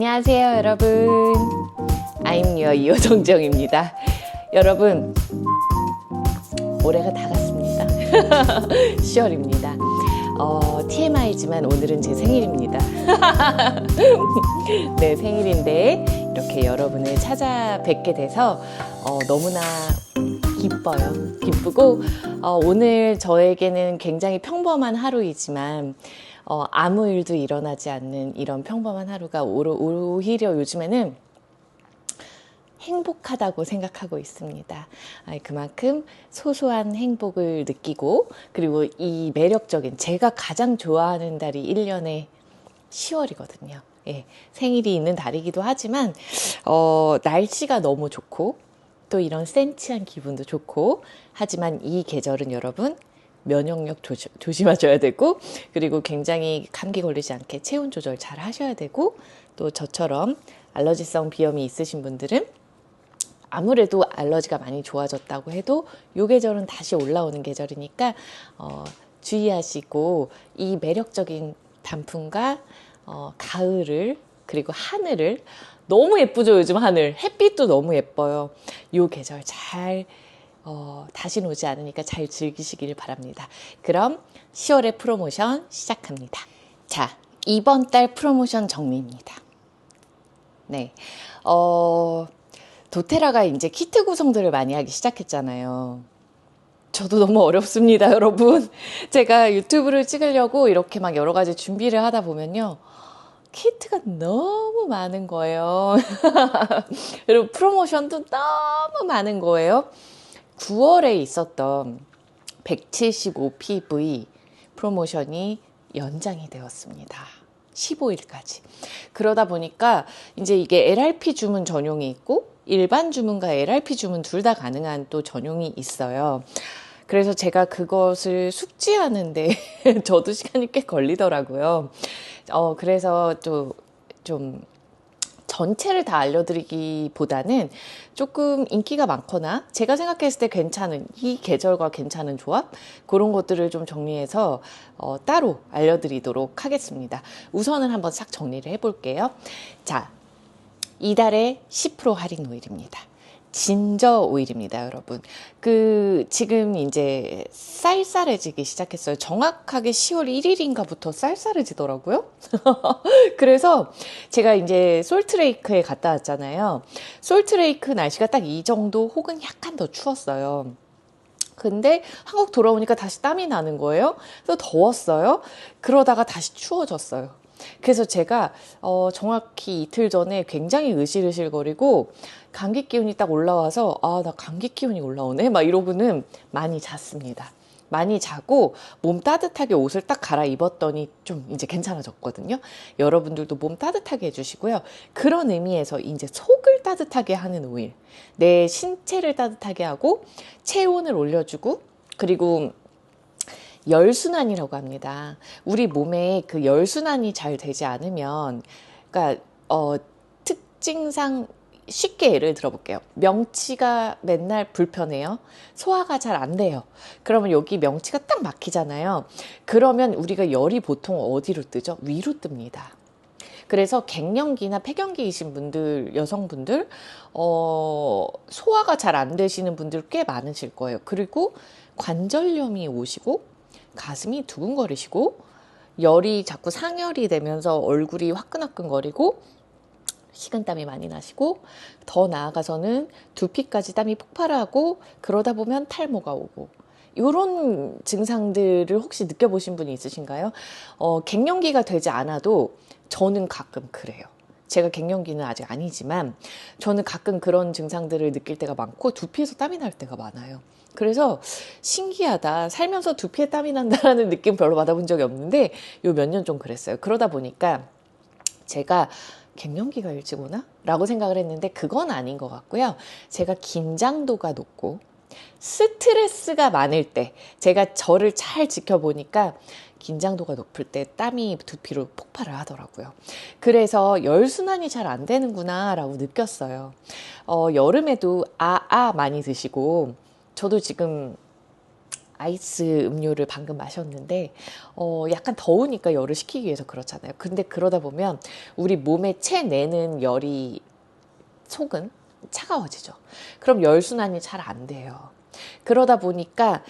안녕하세요 여러분, I'm your 이호정정입니다. 여러분, 올해가 다 갔습니다. 10월입니다. TMI지만 오늘은 제 생일입니다. 네, 생일인데 이렇게 여러분을 찾아뵙게 돼서 너무나 기뻐요. 기쁘고 오늘 저에게는 굉장히 평범한 하루이지만 아무 일도 일어나지 않는 이런 평범한 하루가 오히려 요즘에는 행복하다고 생각하고 있습니다. 그만큼 소소한 행복을 느끼고, 그리고 이 매력적인, 제가 가장 좋아하는 달이 1년에 10월이거든요. 예, 생일이 있는 달이기도 하지만 날씨가 너무 좋고 또 이런 센치한 기분도 좋고, 하지만 이 계절은 여러분 면역력 조심하셔야 되고, 그리고 굉장히 감기 걸리지 않게 체온 조절 잘 하셔야 되고, 또 저처럼 알러지성 비염이 있으신 분들은 아무래도 알러지가 많이 좋아졌다고 해도 이 계절은 다시 올라오는 계절이니까 주의하시고, 이 매력적인 단풍과 가을을, 그리고 하늘을, 너무 예쁘죠 요즘 하늘, 햇빛도 너무 예뻐요. 이 계절 잘 다시는 오지 않으니까 잘 즐기시길 바랍니다. 그럼 10월의 프로모션 시작합니다. 자, 이번 달 프로모션 정리입니다. 네, 도테라가 이제 키트 구성들을 많이 하기 시작했잖아요. 저도 너무 어렵습니다, 여러분. 제가 유튜브를 찍으려고 이렇게 막 여러 가지 준비를 하다 보면요, 키트가 너무 많은 거예요. 그리고 프로모션도 너무 많은 거예요. 9월에 있었던 175PV 프로모션이 연장이 되었습니다. 15일까지. 그러다 보니까 이제 이게 LRP 주문 전용이 있고 일반 주문과 LRP 주문 둘 다 가능한 또 전용이 있어요. 그래서 제가 그것을 숙지하는데 저도 시간이 꽤 걸리더라고요. 그래서 또 좀 전체를 다 알려드리기보다는 조금 인기가 많거나 제가 생각했을 때 괜찮은, 이 계절과 괜찮은 조합, 그런 것들을 좀 정리해서 따로 알려드리도록 하겠습니다. 우선은 한번 싹 정리를 해볼게요. 자, 이달의 10% 할인 오일입니다. 진저 오일입니다, 여러분. 지금 이제 쌀쌀해지기 시작했어요. 정확하게 10월 1일인가부터 쌀쌀해지더라고요. 그래서 제가 이제 솔트레이크에 갔다 왔잖아요. 솔트레이크 날씨가 딱 이 정도 혹은 약간 더 추웠어요. 근데 한국 돌아오니까 다시 땀이 나는 거예요. 그래서 더웠어요. 그러다가 다시 추워졌어요. 그래서 제가 정확히 이틀 전에 굉장히 으실으실거리고 감기 기운이 딱 올라와서 나 감기 기운이 올라오네 막 이러고는 많이 잤습니다. 많이 자고 몸 따뜻하게 옷을 딱 갈아입었더니 좀 이제 괜찮아졌거든요. 여러분들도 몸 따뜻하게 해주시고요. 그런 의미에서 이제 속을 따뜻하게 하는 오일, 내 신체를 따뜻하게 하고 체온을 올려주고, 그리고 열순환이라고 합니다. 우리 몸에 그 열순환이 잘 되지 않으면, 그러니까 특징상 쉽게 예를 들어볼게요. 명치가 맨날 불편해요. 소화가 잘 안 돼요. 그러면 여기 명치가 딱 막히잖아요. 그러면 우리가 열이 보통 어디로 뜨죠? 위로 뜹니다. 그래서 갱년기나 폐경기이신 분들, 여성분들, 소화가 잘 안 되시는 분들 꽤 많으실 거예요. 그리고 관절염이 오시고 가슴이 두근거리시고 열이 자꾸 상열이 되면서 얼굴이 화끈화끈거리고 식은땀이 많이 나시고, 더 나아가서는 두피까지 땀이 폭발하고, 그러다 보면 탈모가 오고, 이런 증상들을 혹시 느껴보신 분이 있으신가요? 갱년기가 되지 않아도 저는 가끔 그래요. 제가 갱년기는 아직 아니지만 저는 가끔 그런 증상들을 느낄 때가 많고 두피에서 땀이 날 때가 많아요. 그래서 신기하다, 살면서 두피에 땀이 난다라는 느낌 별로 받아본 적이 없는데 요 몇 년 좀 그랬어요. 그러다 보니까 제가 갱년기가 일찍 오나? 라고 생각을 했는데 그건 아닌 것 같고요. 제가 긴장도가 높고 스트레스가 많을 때, 제가 저를 잘 지켜보니까 긴장도가 높을 때 땀이 두피로 폭발을 하더라고요. 그래서 열순환이 잘 안 되는구나 라고 느꼈어요. 여름에도 많이 드시고, 저도 지금 아이스 음료를 방금 마셨는데 약간 더우니까 열을 식히기 위해서 그렇잖아요. 근데 그러다 보면 우리 몸에 체내는 열이 속은 차가워지죠. 그럼 열순환이 잘 안 돼요. 그러다 보니까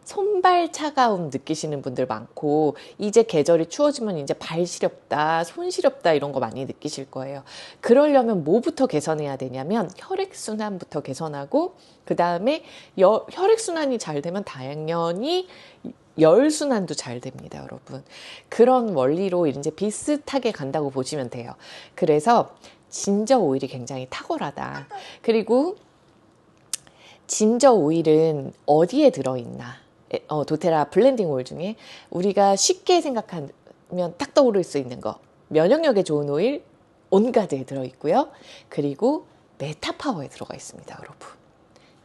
손발 차가움 느끼시는 분들 많고, 이제 계절이 추워지면 이제 발 시렵다, 손 시렵다 이런 거 많이 느끼실 거예요. 그러려면 뭐부터 개선해야 되냐면 혈액순환부터 개선하고, 그 다음에 혈액순환이 잘 되면 당연히 열순환도 잘 됩니다, 여러분. 그런 원리로 이제 비슷하게 간다고 보시면 돼요. 그래서 진저 오일이 굉장히 탁월하다. 그리고 진저 오일은 어디에 들어있나? 도테라 블렌딩 오일 중에 우리가 쉽게 생각하면 딱 떠오를 수 있는 거, 면역력에 좋은 오일 온가드에 들어있고요. 그리고 메타파워에 들어가 있습니다, 여러분.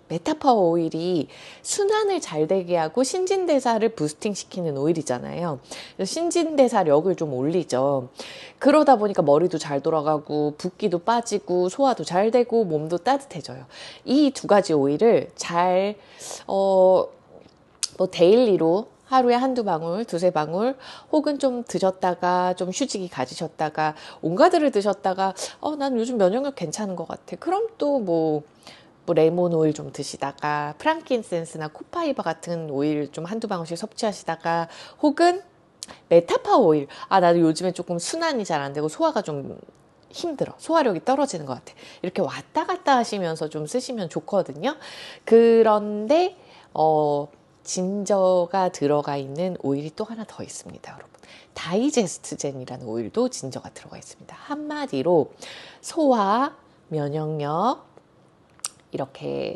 메타파워 오일이 순환을 잘 되게 하고 신진대사를 부스팅시키는 오일이잖아요. 신진대사력을 좀 올리죠. 그러다 보니까 머리도 잘 돌아가고 붓기도 빠지고 소화도 잘 되고 몸도 따뜻해져요. 이 두 가지 오일을 잘 데일리로 하루에 한두 방울, 두세 방울, 혹은 좀 드셨다가 좀 휴직이 가지셨다가 온가드를 드셨다가 난 요즘 면역력 괜찮은 것 같아. 그럼 또 뭐 레몬 오일 좀 드시다가 프랑킨센스나 코파이버 같은 오일 좀 한두 방울씩 섭취하시다가, 혹은 메타파워 오일, 나도 요즘에 조금 순환이 잘 안 되고 소화가 좀 힘들어, 소화력이 떨어지는 것 같아, 이렇게 왔다 갔다 하시면서 좀 쓰시면 좋거든요. 그런데 진저가 들어가 있는 오일이 또 하나 더 있습니다, 여러분. 다이제스트젠이라는 오일도 진저가 들어가 있습니다. 한마디로 소화, 면역력, 이렇게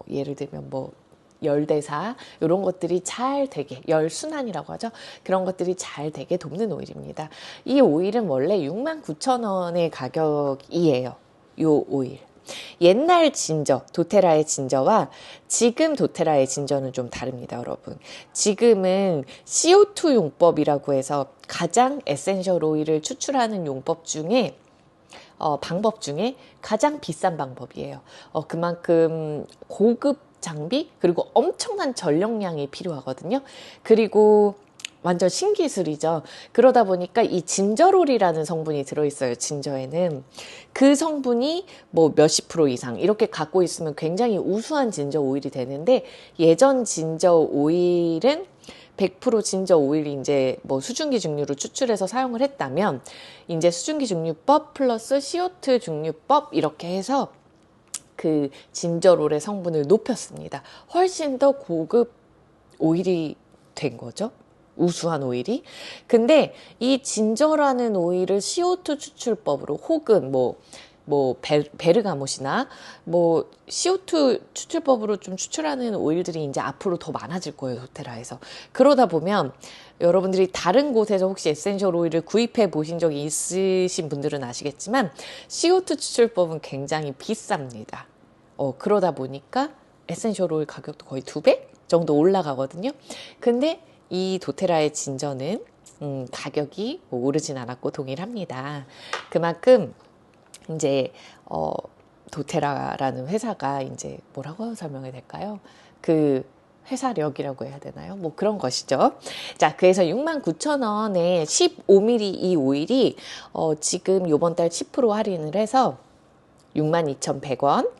예를 들면 열대사 이런 것들이 잘 되게, 열순환이라고 하죠. 그런 것들이 잘 되게 돕는 오일입니다. 이 오일은 원래 69,000원의 가격이에요. 이 오일. 옛날 진저, 도테라의 진저와 지금 도테라의 진저는 좀 다릅니다, 여러분. 지금은 CO2 용법이라고 해서 가장 에센셜 오일을 추출하는 용법 중에 방법 중에 가장 비싼 방법이에요. 그만큼 고급 장비, 그리고 엄청난 전력량이 필요하거든요. 그리고 완전 신기술이죠. 그러다 보니까 이 진저롤이라는 성분이 들어있어요. 진저에는. 그 성분이 몇십 프로 이상 이렇게 갖고 있으면 굉장히 우수한 진저 오일이 되는데, 예전 진저 오일은 100% 진저 오일이 이제 수증기 증류로 추출해서 사용을 했다면, 이제 수증기 증류법 플러스 CO2 증류법 이렇게 해서 그 진저롤의 성분을 높였습니다. 훨씬 더 고급 오일이 된 거죠. 우수한 오일이. 근데 이 진저라는 오일을 CO2 추출법으로, 혹은 베르가못이나 CO2 추출법으로 좀 추출하는 오일들이 이제 앞으로 더 많아질 거예요, 도테라에서. 그러다 보면 여러분들이 다른 곳에서 혹시 에센셜 오일을 구입해 보신 적이 있으신 분들은 아시겠지만, CO2 추출법은 굉장히 비쌉니다. 그러다 보니까 에센셜 오일 가격도 거의 2배 정도 올라가거든요. 근데 이 도테라의 진저는 가격이 오르진 않았고 동일합니다. 그만큼 이제 도테라라는 회사가 이제 뭐라고 설명해야 될까요? 그 회사력이라고 해야 되나요? 그런 것이죠. 자, 그래서 69,000원에 15ml 이 오일이 지금 요번 달 10% 할인을 해서 62,100원,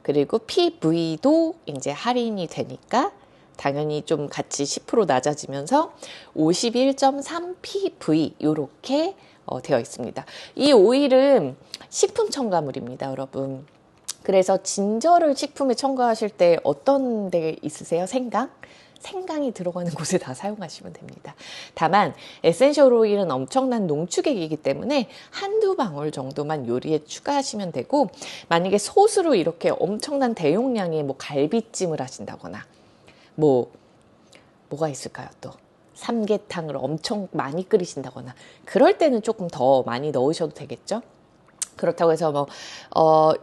그리고 PV도 이제 할인이 되니까 당연히 좀 같이 10% 낮아지면서 51.3 PV 요렇게 되어 있습니다. 이 오일은 식품 첨가물입니다, 여러분. 그래서 진저를 식품에 첨가하실 때 어떤 데 있으세요? 생강이 들어가는 곳에 다 사용하시면 됩니다. 다만 에센셜 오일은 엄청난 농축액이기 때문에 한두 방울 정도만 요리에 추가하시면 되고, 만약에 솥으로 이렇게 엄청난 대용량의 갈비찜을 하신다거나 뭐가 있을까요? 또 삼계탕을 엄청 많이 끓이신다거나, 그럴 때는 조금 더 많이 넣으셔도 되겠죠. 그렇다고 해서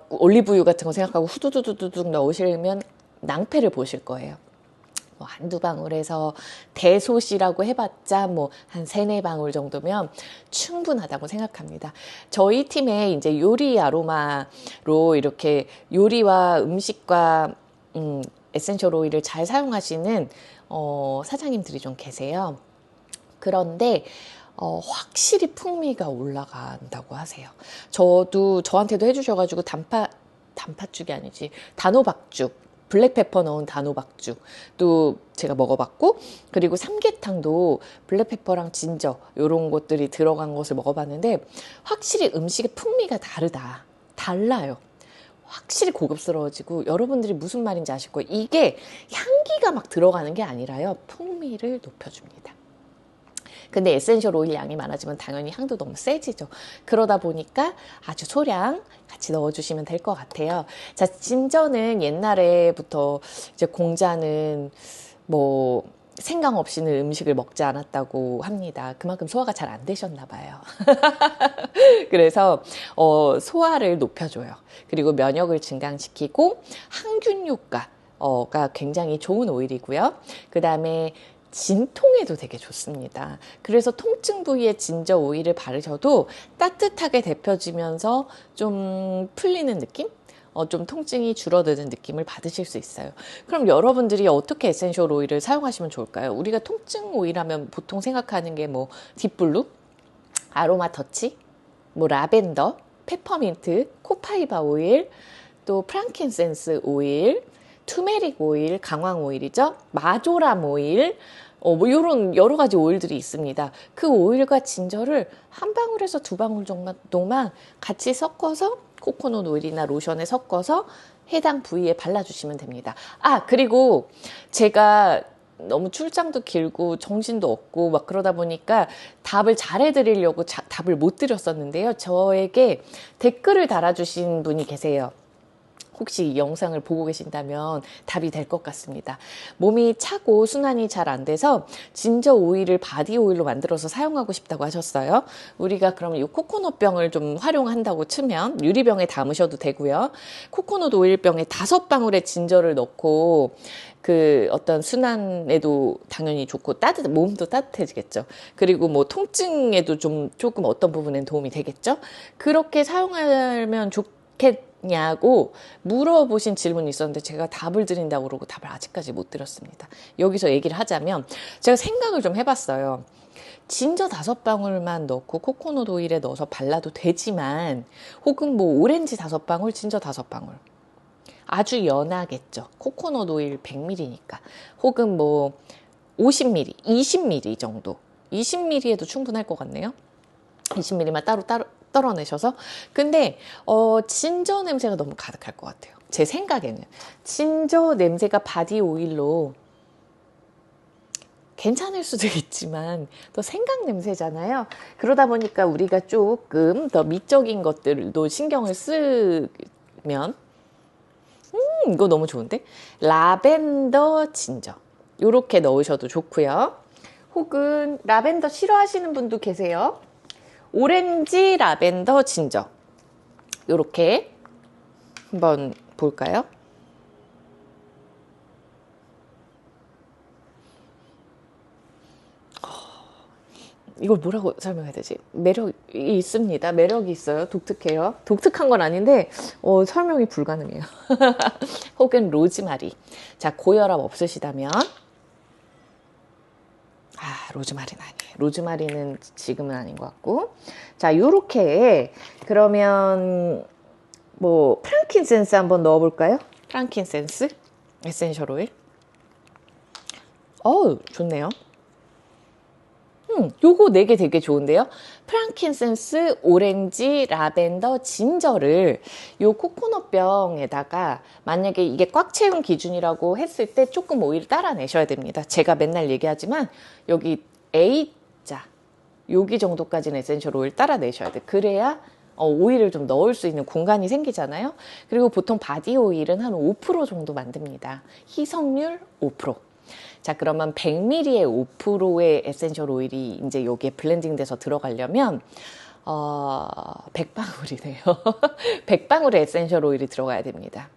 올리브유 같은 거 생각하고 후두두두둑 넣으시면 낭패를 보실 거예요. 한두 방울에서 대솥이라고 해봤자 한 3-4방울 정도면 충분하다고 생각합니다. 저희 팀에 이제 요리 아로마로 이렇게 요리와 음식과 에센셜 오일을 잘 사용하시는 사장님들이 좀 계세요. 그런데 확실히 풍미가 올라간다고 하세요. 저한테도 해주셔가지고 단팥죽이 아니지, 단호박죽, 블랙페퍼 넣은 단호박죽 또 제가 먹어봤고, 그리고 삼계탕도 블랙페퍼랑 진저 이런 것들이 들어간 것을 먹어봤는데 확실히 음식의 풍미가 달라요. 확실히 고급스러워지고, 여러분들이 무슨 말인지 아실 거예요. 이게 향기가 막 들어가는 게 아니라요, 풍미를 높여줍니다. 근데 에센셜 오일 양이 많아지면 당연히 향도 너무 세지죠. 그러다 보니까 아주 소량 같이 넣어주시면 될 것 같아요. 자, 진저는 옛날에부터 이제 공자는 뭐 생강 없이는 음식을 먹지 않았다고 합니다. 그만큼 소화가 잘 안 되셨나 봐요. 그래서 소화를 높여줘요. 그리고 면역을 증강시키고 항균 효과가 굉장히 좋은 오일이고요. 그 다음에 진통에도 되게 좋습니다. 그래서 통증 부위에 진저 오일을 바르셔도 따뜻하게 데펴지면서 좀 풀리는 느낌? 좀 통증이 줄어드는 느낌을 받으실 수 있어요. 그럼 여러분들이 어떻게 에센셜 오일을 사용하시면 좋을까요? 우리가 통증 오일 하면 보통 생각하는 게 뭐 딥블루, 아로마 터치, 뭐 라벤더, 페퍼민트, 코파이바 오일, 또 프랑킨센스 오일, 투메릭 오일, 강황 오일이죠. 마조람 오일, 뭐 이런 여러 가지 오일들이 있습니다. 그 오일과 진저를 한 방울에서 두 방울 정도만 같이 섞어서 코코넛 오일이나 로션에 섞어서 해당 부위에 발라주시면 됩니다. 그리고 제가 너무 출장도 길고 정신도 없고 막 그러다 보니까 답을 잘 해드리려고 답을 못 드렸었는데요. 저에게 댓글을 달아주신 분이 계세요. 혹시 이 영상을 보고 계신다면 답이 될 것 같습니다. 몸이 차고 순환이 잘 안 돼서 진저 오일을 바디 오일로 만들어서 사용하고 싶다고 하셨어요. 우리가 그러면 이 코코넛 병을 좀 활용한다고 치면 유리병에 담으셔도 되고요. 코코넛 오일 병에 5방울의 진저를 넣고 그 어떤 순환에도 당연히 좋고 몸도 따뜻해지겠죠. 그리고 뭐 통증에도 조금 어떤 부분엔 도움이 되겠죠. 그렇게 사용하면 좋겠냐고 물어보신 질문이 있었는데 제가 답을 드린다고 그러고 답을 아직까지 못 드렸습니다. 여기서 얘기를 하자면 제가 생각을 좀 해봤어요. 진저 5방울만 넣고 코코넛 오일에 넣어서 발라도 되지만, 혹은 뭐 오렌지 5방울, 진저 5방울, 아주 연하겠죠. 코코넛 오일 100ml니까. 혹은 뭐 50ml, 20ml 정도. 20ml에도 충분할 것 같네요. 20ml만 따로 떨어내셔서. 근데 진저 냄새가 너무 가득할 것 같아요. 제 생각에는 진저 냄새가 바디 오일로 괜찮을 수도 있지만 또 생강 냄새잖아요. 그러다 보니까 우리가 조금 더 미적인 것들도 신경을 쓰면 이거 너무 좋은데? 라벤더 진저 요렇게 넣으셔도 좋고요. 혹은 라벤더 싫어하시는 분도 계세요. 오렌지 라벤더 진저 요렇게 한번 볼까요? 이걸 뭐라고 설명해야 되지? 매력이 있습니다. 매력이 있어요. 독특해요. 독특한 건 아닌데 설명이 불가능해요. 혹은 로즈마리. 자, 고혈압 없으시다면 로즈마리는 아니에요. 로즈마리는 지금은 아닌 것 같고. 자, 요렇게 그러면 뭐 프랑킨센스 한번 넣어볼까요? 프랑킨센스 에센셜 오일. 좋네요. 요거 4개 되게 좋은데요. 프랑킨센스, 오렌지, 라벤더, 진저를 요 코코넛 병에다가, 만약에 이게 꽉 채운 기준이라고 했을 때 조금 오일을 따라내셔야 됩니다. 제가 맨날 얘기하지만 여기 A자 여기 정도까지는 에센셜 오일 따라내셔야 돼. 그래야 오일을 좀 넣을 수 있는 공간이 생기잖아요. 그리고 보통 바디 오일은 한 5% 정도 만듭니다. 희석률 5%. 자, 그러면 100ml의 5%의 에센셜 오일이 이제 여기에 블렌딩 돼서 들어가려면 100방울이네요. 100방울의 에센셜 오일이 들어가야 됩니다.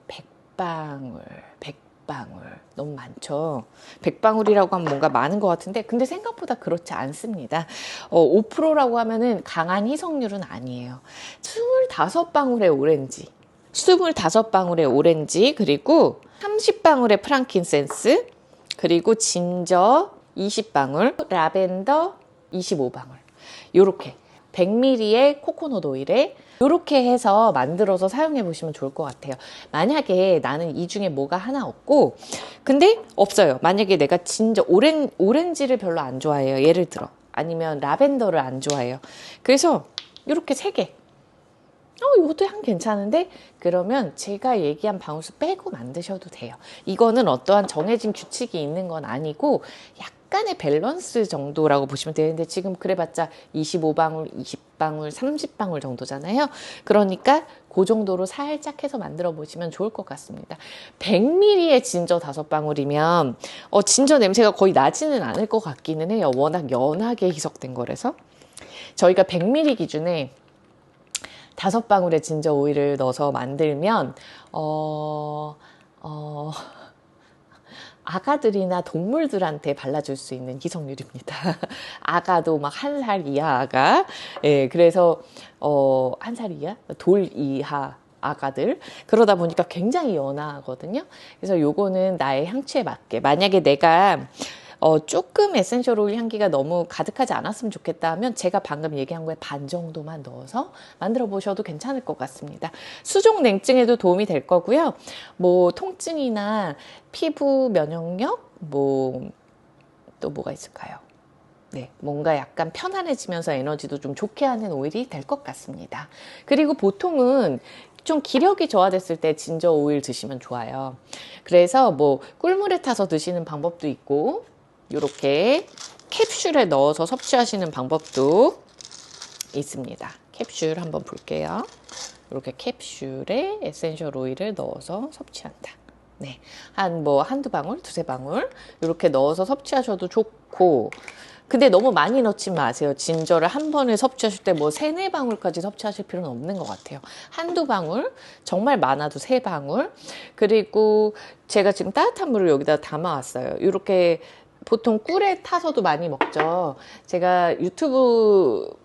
100방울 너무 많죠. 100방울이라고 하면 뭔가 많은 것 같은데, 근데 생각보다 그렇지 않습니다. 5%라고 하면은 강한 희석률은 아니에요. 25방울의 오렌지, 25방울의 오렌지, 그리고 30방울의 프랑킨센스, 그리고 진저 20방울, 라벤더 25방울. 요렇게 100ml의 코코넛 오일에 요렇게 해서 만들어서 사용해 보시면 좋을 것 같아요. 만약에 나는 이 중에 뭐가 하나 없고, 근데 없어요. 만약에 내가 진저 오렌지를 별로 안 좋아해요. 예를 들어. 아니면 라벤더를 안 좋아해요. 그래서 요렇게 3개. 이것도 향 괜찮은데? 그러면 제가 얘기한 방울수 빼고 만드셔도 돼요. 이거는 어떠한 정해진 규칙이 있는 건 아니고 약간의 밸런스 정도라고 보시면 되는데, 지금 그래봤자 25방울, 20방울, 30방울 정도잖아요. 그러니까 그 정도로 살짝 해서 만들어 보시면 좋을 것 같습니다. 100ml의 진저 5방울이면 진저 냄새가 거의 나지는 않을 것 같기는 해요. 워낙 연하게 희석된 거라서. 저희가 100ml 기준에 5방울의 진저 오일을 넣어서 만들면 아가들이나 동물들한테 발라줄 수 있는 희석률입니다. 아가도 막 1살 이하 아가, 예, 그래서 1살 이하, 돌 이하 아가들, 그러다 보니까 굉장히 연하거든요. 그래서 요거는 나의 향취에 맞게, 만약에 내가 조금 에센셜 오일 향기가 너무 가득하지 않았으면 좋겠다 하면 제가 방금 얘기한 거에 반 정도만 넣어서 만들어 보셔도 괜찮을 것 같습니다. 수족 냉증에도 도움이 될 거고요. 뭐 통증이나 피부 면역력, 또 뭐가 있을까요? 네, 뭔가 약간 편안해지면서 에너지도 좀 좋게 하는 오일이 될 것 같습니다. 그리고 보통은 좀 기력이 저하됐을 때 진저 오일 드시면 좋아요. 그래서 뭐 꿀물에 타서 드시는 방법도 있고, 이렇게 캡슐에 넣어서 섭취하시는 방법도 있습니다. 캡슐 한번 볼게요. 이렇게 캡슐에 에센셜 오일을 넣어서 섭취한다. 네, 한두 방울, 2-3방울 이렇게 넣어서 섭취하셔도 좋고, 근데 너무 많이 넣지 마세요. 진저를 한 번에 섭취하실 때 3-4방울까지 섭취하실 필요는 없는 것 같아요. 1-2방울, 정말 많아도 3방울. 그리고 제가 지금 따뜻한 물을 여기다 담아왔어요. 이렇게 보통 꿀에 타서도 많이 먹죠. 제가 유튜브로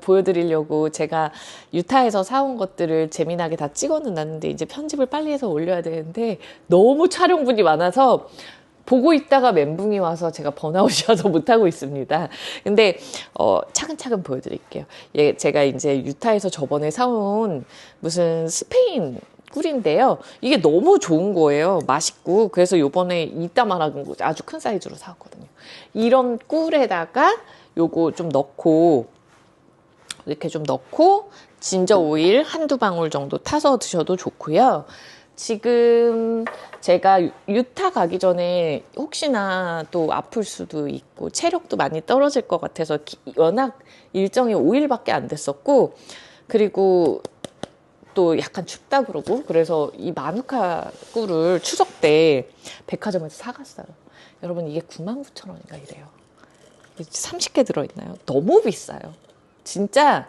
보여드리려고 제가 유타에서 사온 것들을 재미나게 다 찍어는 놨는데, 이제 편집을 빨리 해서 올려야 되는데 너무 촬영분이 많아서 보고 있다가 멘붕이 와서 제가 번아웃이어서 못하고 있습니다. 근데 차근차근 보여드릴게요. 제가 이제 유타에서 저번에 사온 무슨 스페인 꿀인데요. 이게 너무 좋은 거예요. 맛있고. 그래서 요번에 이따만한 거 아주 큰 사이즈로 사왔거든요. 이런 꿀에다가 요거 좀 넣고, 이렇게 좀 넣고 진저 오일 1-2방울 정도 타서 드셔도 좋고요. 지금 제가 유타 가기 전에 혹시나 또 아플 수도 있고 체력도 많이 떨어질 것 같아서 워낙 일정이 5일밖에 안 됐었고, 그리고 또 약간 춥다 그러고, 그래서 이 마누카 꿀을 추석 때 백화점에서 사갔어요. 여러분, 이게 99,000원인가 이래요. 30개 들어있나요? 너무 비싸요. 진짜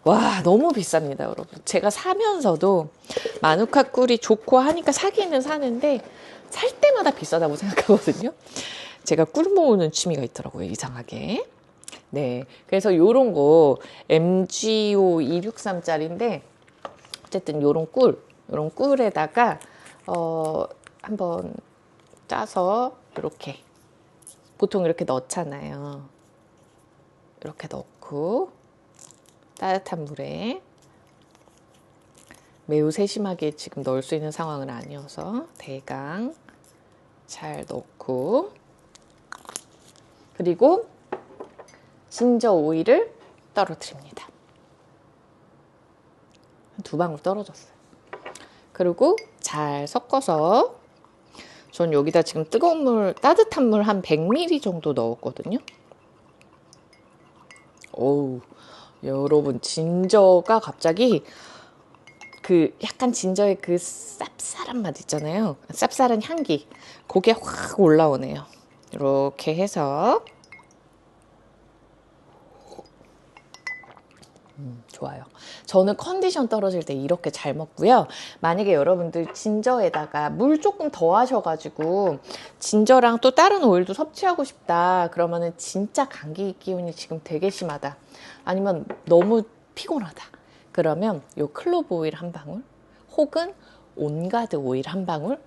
와, 너무 비쌉니다, 여러분. 제가 사면서도 마누카 꿀이 좋고 하니까 사기는 사는데 살 때마다 비싸다고 생각하거든요. 제가 꿀 모으는 취미가 있더라고요, 이상하게. 네, 그래서 요런 거 MGO 263짜리인데 어쨌든 요런 꿀에다가 한번 짜서 이렇게 보통 이렇게 넣잖아요. 이렇게 넣고 따뜻한 물에, 매우 세심하게 지금 넣을 수 있는 상황은 아니어서 대강 잘 넣고, 그리고 진저 오일을 떨어뜨립니다. 2방울 떨어졌어요. 그리고 잘 섞어서, 전 여기다 지금 뜨거운 물, 따뜻한 물 한 100ml 정도 넣었거든요. 어우, 여러분, 진저가 갑자기 약간 진저의 그 쌉쌀한 맛 있잖아요. 쌉쌀한 향기. 그게 확 올라오네요. 이렇게 해서 좋아요. 저는 컨디션 떨어질 때 이렇게 잘 먹고요. 만약에 여러분들 진저에다가 물 조금 더 하셔가지고 진저랑 또 다른 오일도 섭취하고 싶다, 그러면은 진짜 감기 기운이 지금 되게 심하다, 아니면 너무 피곤하다, 그러면 요 클로브 오일 1방울 혹은 온가드 오일 한 방울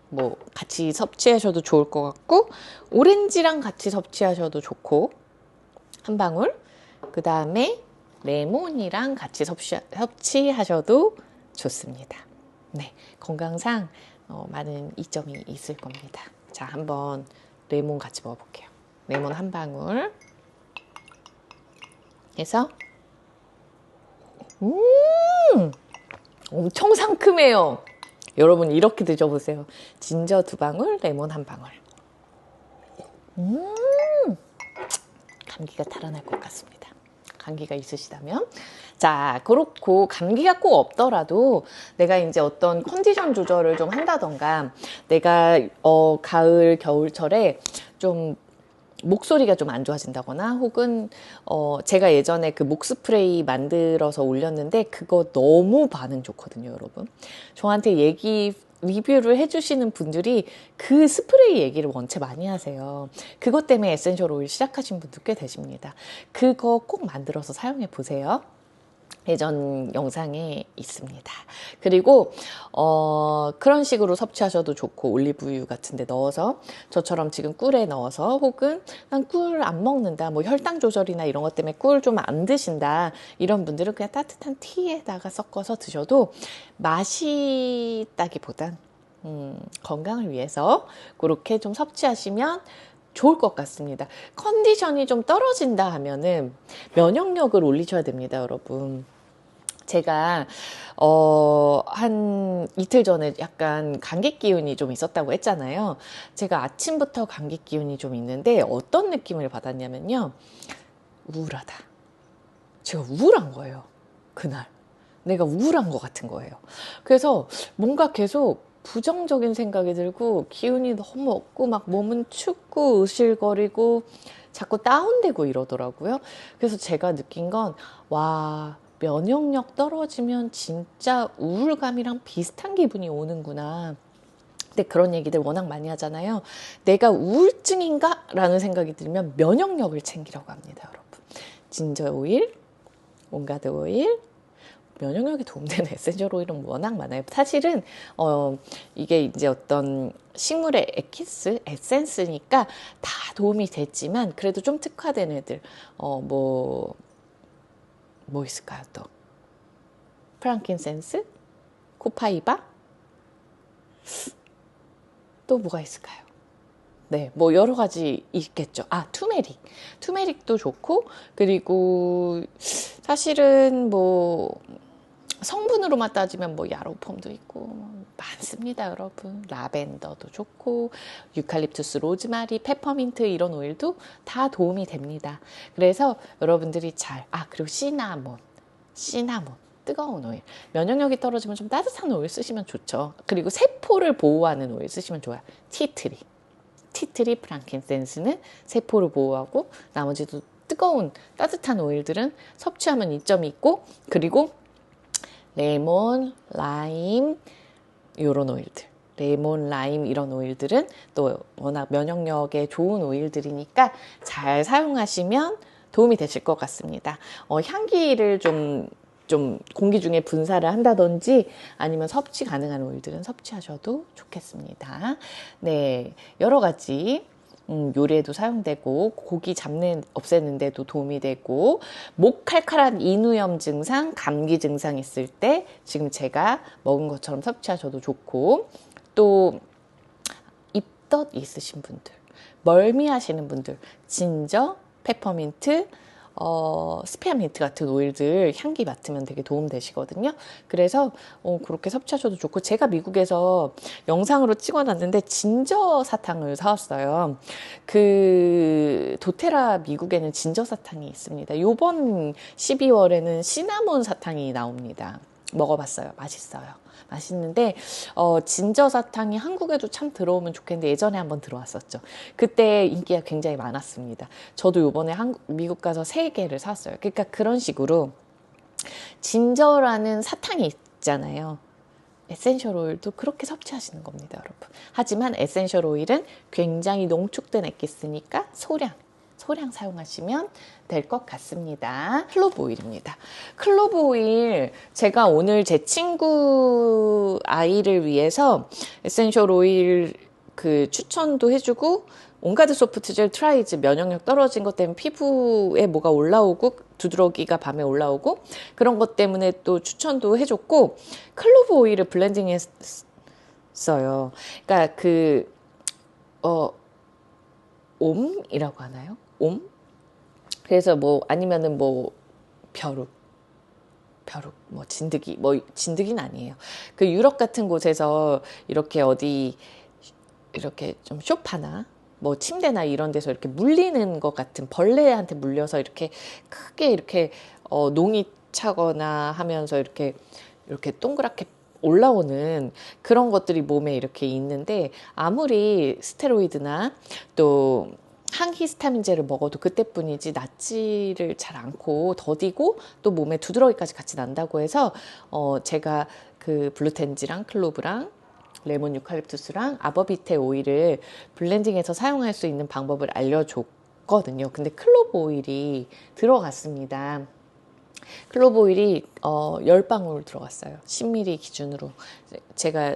뭐 같이 섭취하셔도 좋을 것 같고, 오렌지랑 같이 섭취하셔도 좋고 한 방울, 그 다음에 레몬이랑 같이 섭취하셔도 좋습니다. 네, 건강상 많은 이점이 있을 겁니다. 자, 한번 레몬 같이 먹어볼게요. 레몬 한 방울 해서 엄청 상큼해요. 여러분 이렇게 드셔보세요. 진저 2방울, 레몬 1방울. 감기가 달아날 것 같습니다. 감기가 있으시다면. 자, 그렇고 감기가 꼭 없더라도 내가 이제 어떤 컨디션 조절을 좀 한다던가, 내가 가을, 겨울철에 좀 목소리가 좀 안 좋아진다거나, 혹은 제가 예전에 그 목 스프레이 만들어서 올렸는데 그거 너무 반응 좋거든요, 여러분. 저한테 리뷰를 해주시는 분들이 그 스프레이 얘기를 원체 많이 하세요. 그것 때문에 에센셜 오일 시작하신 분들 꽤 되십니다. 그거 꼭 만들어서 사용해 보세요. 예전 영상에 있습니다. 그리고 그런 식으로 섭취하셔도 좋고, 올리브유 같은 데 넣어서, 저처럼 지금 꿀에 넣어서, 혹은 난 꿀 안 먹는다, 뭐 혈당 조절이나 이런 것 때문에 꿀 좀 안 드신다, 이런 분들은 그냥 따뜻한 티에다가 섞어서 드셔도 맛있다기보단 건강을 위해서 그렇게 좀 섭취하시면 좋을 것 같습니다. 컨디션이 좀 떨어진다 하면은 면역력을 올리셔야 됩니다, 여러분. 제가 한 이틀 전에 약간 감기 기운이 좀 있었다고 했잖아요. 제가 아침부터 감기 기운이 좀 있는데 어떤 느낌을 받았냐면요, 우울하다. 제가 우울한 거예요, 그날. 내가 우울한 것 같은 거예요. 그래서 뭔가 계속 부정적인 생각이 들고, 기운이 너무 없고, 막 몸은 춥고 으실거리고 자꾸 다운되고 이러더라고요. 그래서 제가 느낀 건, 와, 면역력 떨어지면 진짜 우울감이랑 비슷한 기분이 오는구나. 근데 그런 얘기들 워낙 많이 하잖아요. 내가 우울증인가? 라는 생각이 들면 면역력을 챙기려고 합니다, 여러분. 진저 오일, 온가드 오일, 면역력에 도움되는 에센셜 오일은 워낙 많아요. 사실은 이게 이제 어떤 식물의 에키스, 에센스니까 다 도움이 됐지만, 그래도 좀 특화된 애들, 뭐 있을까요 또? 프랑킨센스, 코파이바, 또 뭐가 있을까요? 네, 뭐 여러 가지 있겠죠. 아, 투메릭도 좋고, 그리고 사실은 뭐 성분으로만 따지면 뭐 야로폼도 있고 많습니다, 여러분. 라벤더도 좋고, 유칼립투스, 로즈마리, 페퍼민트 이런 오일도 다 도움이 됩니다. 그래서 여러분들이 그리고 시나몬, 뜨거운 오일. 면역력이 떨어지면 좀 따뜻한 오일 쓰시면 좋죠. 그리고 세포를 보호하는 오일 쓰시면 좋아요. 티트리, 프랑킨센스는 세포를 보호하고, 나머지도 뜨거운 따뜻한 오일들은 섭취하면 이점이 있고, 그리고 레몬, 라임 이런 오일들, 레몬, 라임 이런 오일들은 또 워낙 면역력에 좋은 오일들이니까 잘 사용하시면 도움이 되실 것 같습니다. 향기를 좀 공기 중에 분사를 한다든지, 아니면 섭취 가능한 오일들은 섭취하셔도 좋겠습니다. 네, 여러 가지 요리에도 사용되고, 고기 잡내 없애는 데도 도움이 되고, 목 칼칼한 인후염 증상, 감기 증상 있을 때 지금 제가 먹은 것처럼 섭취하셔도 좋고, 또 입덧 있으신 분들, 멀미하시는 분들, 진저, 페퍼민트, 스페어민트 같은 오일들 향기 맡으면 되게 도움 되시거든요. 그래서 그렇게 섭취하셔도 좋고, 제가 미국에서 영상으로 찍어놨는데 진저 사탕을 사왔어요. 그 도테라 미국에는 진저 사탕이 있습니다. 요번 12월에는 시나몬 사탕이 나옵니다. 먹어봤어요. 맛있는데 진저 사탕이 한국에도 참 들어오면 좋겠는데, 예전에 한번 들어왔었죠. 그때 인기가 굉장히 많았습니다. 저도 요번에 미국 가서 3개를 샀어요. 그러니까 그런 식으로 진저라는 사탕이 있잖아요. 에센셜 오일도 그렇게 섭취하시는 겁니다, 여러분. 하지만 에센셜 오일은 굉장히 농축된 액기스니까 소량 사용하시면 될 것 같습니다. 클로브 오일입니다. 클로브 오일 제가 오늘 제 친구 아이를 위해서 에센셜 오일 그 추천도 해주고 온가드 소프트젤 트라이즈 면역력 떨어진 것 때문에 피부에 뭐가 올라오고 두드러기가 밤에 올라오고 그런 것 때문에 또 추천도 해줬고 클로브 오일을 블렌딩 했어요. 그러니까 옴이라고 하나요? 옴? 그래서 뭐 아니면은 뭐 벼룩 뭐 진드기는 아니에요. 그 유럽 같은 곳에서 이렇게 어디 이렇게 좀 쇼파나 뭐 침대나 이런 데서 이렇게 물리는 것 같은 벌레한테 물려서 이렇게 크게 이렇게 농이 차거나 하면서 이렇게 동그랗게 올라오는 그런 것들이 몸에 이렇게 있는데 아무리 스테로이드나 또 항히스타민제를 먹어도 그때뿐이지 낫지를 잘 않고 더디고 또 몸에 두드러기까지 같이 난다고 해서 제가 그 블루텐지랑 클로브랑 레몬 유칼립투스랑 아버비테 오일을 블렌딩해서 사용할 수 있는 방법을 알려줬거든요. 근데 클로브 오일이 들어갔습니다. 클로브 오일이 10방울 들어갔어요. 10ml 기준으로. 제가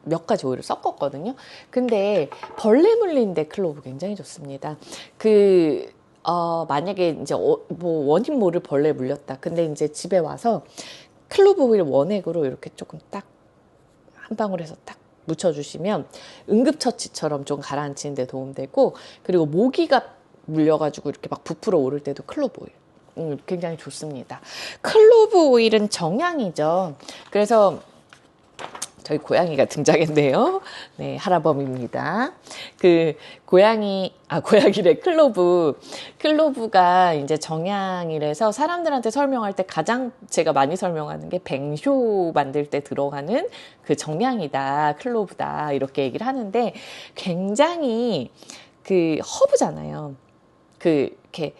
몇 가지 오일을 섞었거든요. 근데 벌레 물린데 클로브 굉장히 좋습니다. 만약에 이제 뭐 원인 모를 벌레 물렸다. 근데 이제 집에 와서 클로브 오일 원액으로 이렇게 조금 딱 한 방울에서 딱 묻혀주시면 응급처치처럼 좀 가라앉히는 데 도움되고 그리고 모기가 물려가지고 이렇게 막 부풀어 오를 때도 클로브 오일 굉장히 좋습니다. 클로브 오일은 정향이죠. 그래서 저희 고양이가 등장했네요. 네, 하라범입니다. 고양이래, 클로브가 이제 정향이라서 사람들한테 설명할 때 가장 제가 많이 설명하는 게 뱅쇼 만들 때 들어가는 그 정향이다, 클로브다, 이렇게 얘기를 하는데 굉장히 허브잖아요. 이렇게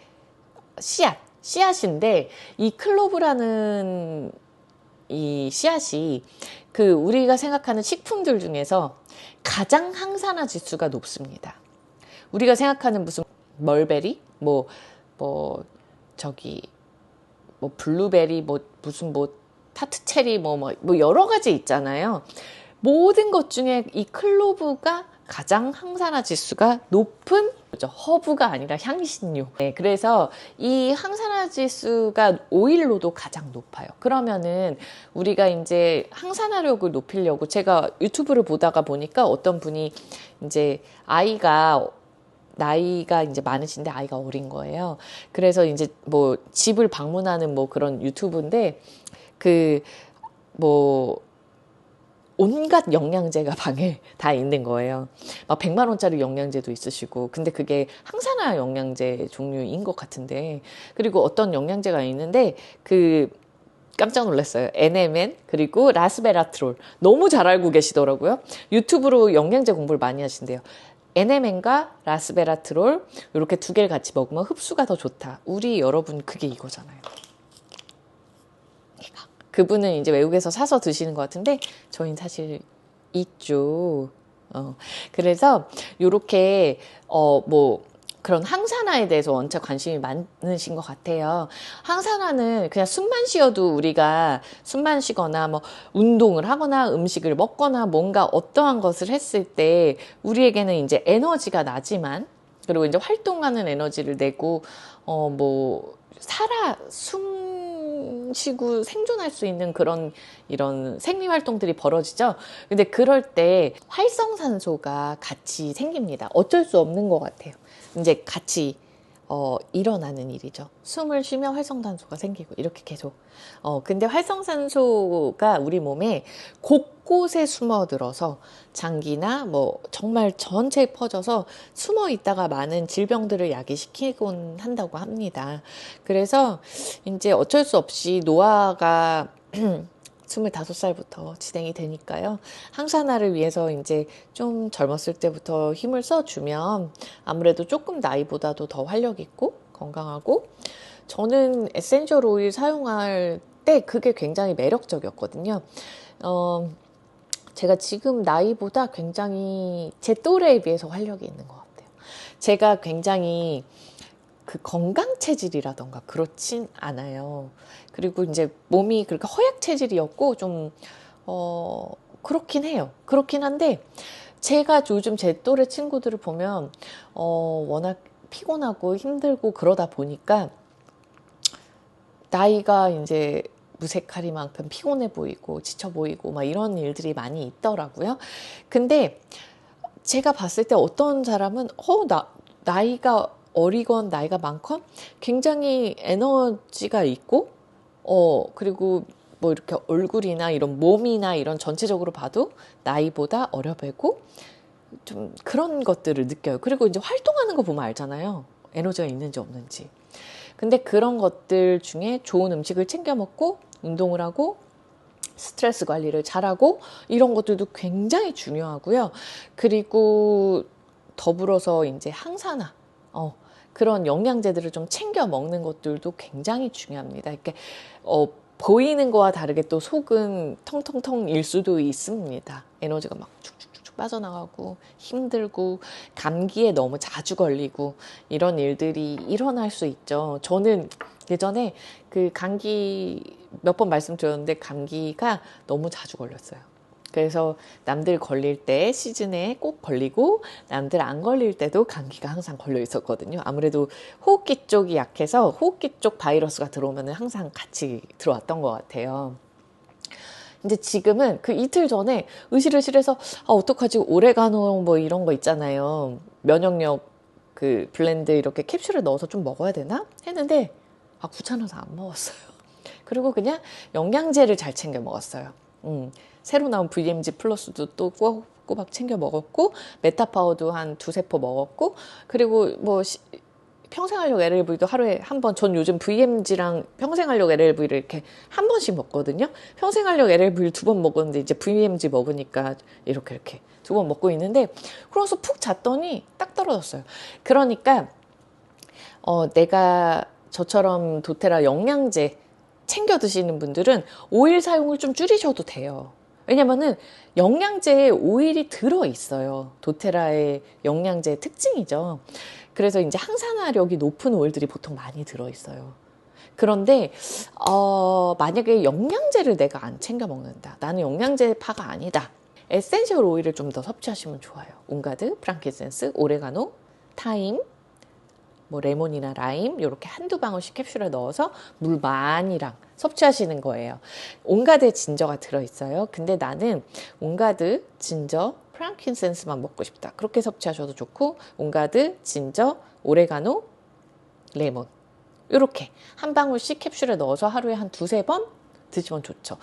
씨앗인데 이 클로브라는 이 씨앗이 우리가 생각하는 식품들 중에서 가장 항산화 지수가 높습니다. 우리가 생각하는 무슨 멀베리, 블루베리, 무슨 타트체리, 여러 가지 있잖아요. 모든 것 중에 이 클로브가 가장 항산화 지수가 높은 허브가 아니라 향신료. 네, 그래서 이 항산화 지수가 오일로도 가장 높아요. 그러면은 우리가 이제 항산화력을 높이려고 제가 유튜브를 보다가 보니까 어떤 분이 이제 나이가 이제 많으신데 아이가 어린 거예요. 그래서 이제 집을 방문하는 그런 유튜브인데 온갖 영양제가 방에 다 있는 거예요. 막 100만 원짜리 영양제도 있으시고 근데 그게 항산화 영양제 종류인 것 같은데 그리고 어떤 영양제가 있는데 깜짝 놀랐어요. NMN 그리고 라스베라트롤 너무 잘 알고 계시더라고요. 유튜브로 영양제 공부를 많이 하신대요. NMN과 라스베라트롤 이렇게 두 개를 같이 먹으면 흡수가 더 좋다. 우리 여러분 그게 이거잖아요. 그분은 이제 외국에서 사서 드시는 것 같은데 저희는 사실 있죠. 그래서 요렇게 그런 항산화에 대해서 원체 관심이 많으신 것 같아요. 항산화는 그냥 숨만 쉬어도 우리가 숨만 쉬거나 운동을 하거나 음식을 먹거나 뭔가 어떠한 것을 했을 때 우리에게는 이제 에너지가 나지만 그리고 이제 활동하는 에너지를 내고 숨 쉬고 생존할 수 있는 이런 생리 활동들이 벌어지죠. 근데 그럴 때 활성산소가 같이 생깁니다. 어쩔 수 없는 것 같아요. 이제 같이 일어나는 일이죠. 숨을 쉬며 활성산소가 생기고 이렇게 계속. 근데 활성산소가 우리 몸에 곳곳에 숨어들어서 장기나 정말 전체에 퍼져서 숨어 있다가 많은 질병들을 야기시키곤 한다고 합니다. 그래서 이제 어쩔 수 없이 노화가 25살부터 진행이 되니까요. 항산화를 위해서 이제 좀 젊었을 때부터 힘을 써주면 아무래도 조금 나이보다도 더 활력 있고 건강하고 저는 에센셜 오일 사용할 때 그게 굉장히 매력적이었거든요. 제가 지금 나이보다 굉장히 제 또래에 비해서 활력이 있는 것 같아요. 제가 굉장히 그 건강 체질이라던가 그렇진 않아요. 그리고 이제 몸이 그렇게 허약 체질이었고 좀 그렇긴 해요. 그렇긴 한데 제가 요즘 제 또래 친구들을 보면 워낙 피곤하고 힘들고 그러다 보니까 나이가 이제 무색하리만큼 피곤해 보이고 지쳐 보이고 막 이런 일들이 많이 있더라고요. 근데 제가 봤을 때 어떤 사람은 나이가 어리건 나이가 많건 굉장히 에너지가 있고 그리고 뭐 이렇게 얼굴이나 이런 몸이나 이런 전체적으로 봐도 나이보다 어려 보이고 좀 그런 것들을 느껴요. 그리고 이제 활동하는 거 보면 알잖아요. 에너지가 있는지 없는지. 근데 그런 것들 중에 좋은 음식을 챙겨 먹고 운동을 하고 스트레스 관리를 잘하고 이런 것들도 굉장히 중요하고요. 그리고 더불어서 이제 항산화, 그런 영양제들을 좀 챙겨 먹는 것들도 굉장히 중요합니다. 이렇게 보이는 거와 다르게 또 속은 텅텅텅일 수도 있습니다. 에너지가 막 축축축축 빠져나가고 힘들고 감기에 너무 자주 걸리고 이런 일들이 일어날 수 있죠. 저는 예전에 그 감기 몇 번 말씀드렸는데 감기가 너무 자주 걸렸어요. 그래서 남들 걸릴 때 시즌에 꼭 걸리고 남들 안 걸릴 때도 감기가 항상 걸려 있었거든요. 아무래도 호흡기 쪽이 약해서 호흡기 쪽 바이러스가 들어오면 항상 같이 들어왔던 것 같아요. 이제 지금은 그 이틀 전에 으실으실해서 어떡하지 오레가노 뭐 이런 거 있잖아요. 면역력 그 블렌드 이렇게 캡슐에 넣어서 좀 먹어야 되나 했는데 귀찮아서 안 먹었어요. 그리고 그냥 영양제를 잘 챙겨 먹었어요. 새로 나온 VMG 플러스도 또 꼬박꼬박 챙겨 먹었고 메타파워도 한 두세 포 먹었고 그리고 뭐 평생활력 LLV도 하루에 한 번, 전 요즘 VMG랑 평생활력 LLV를 이렇게 한 번씩 먹거든요. 평생활력 LLV를 두 번 먹었는데 이제 VMG 먹으니까 이렇게 두 번 먹고 있는데 그러면서 푹 잤더니 딱 떨어졌어요. 그러니까 내가 저처럼 도테라 영양제 챙겨 드시는 분들은 오일 사용을 좀 줄이셔도 돼요. 왜냐면은 영양제에 오일이 들어있어요. 도테라의 영양제의 특징이죠. 그래서 이제 항산화력이 높은 오일들이 보통 많이 들어있어요. 그런데 만약에 영양제를 내가 안 챙겨 먹는다. 나는 영양제파가 아니다. 에센셜 오일을 좀 더 섭취하시면 좋아요. 옹가드, 프랑킨센스, 오레가노, 타임, 뭐 레몬이나 라임 이렇게 한두 방울씩 캡슐에 넣어서 물 많이랑 섭취하시는 거예요. 온가드 진저가 들어있어요. 근데 나는 온가드, 진저, 프랑킨센스만 먹고 싶다. 그렇게 섭취하셔도 좋고 온가드, 진저, 오레가노, 레몬 이렇게 한 방울씩 캡슐에 넣어서 하루에 한 두세 번 드시면 좋죠.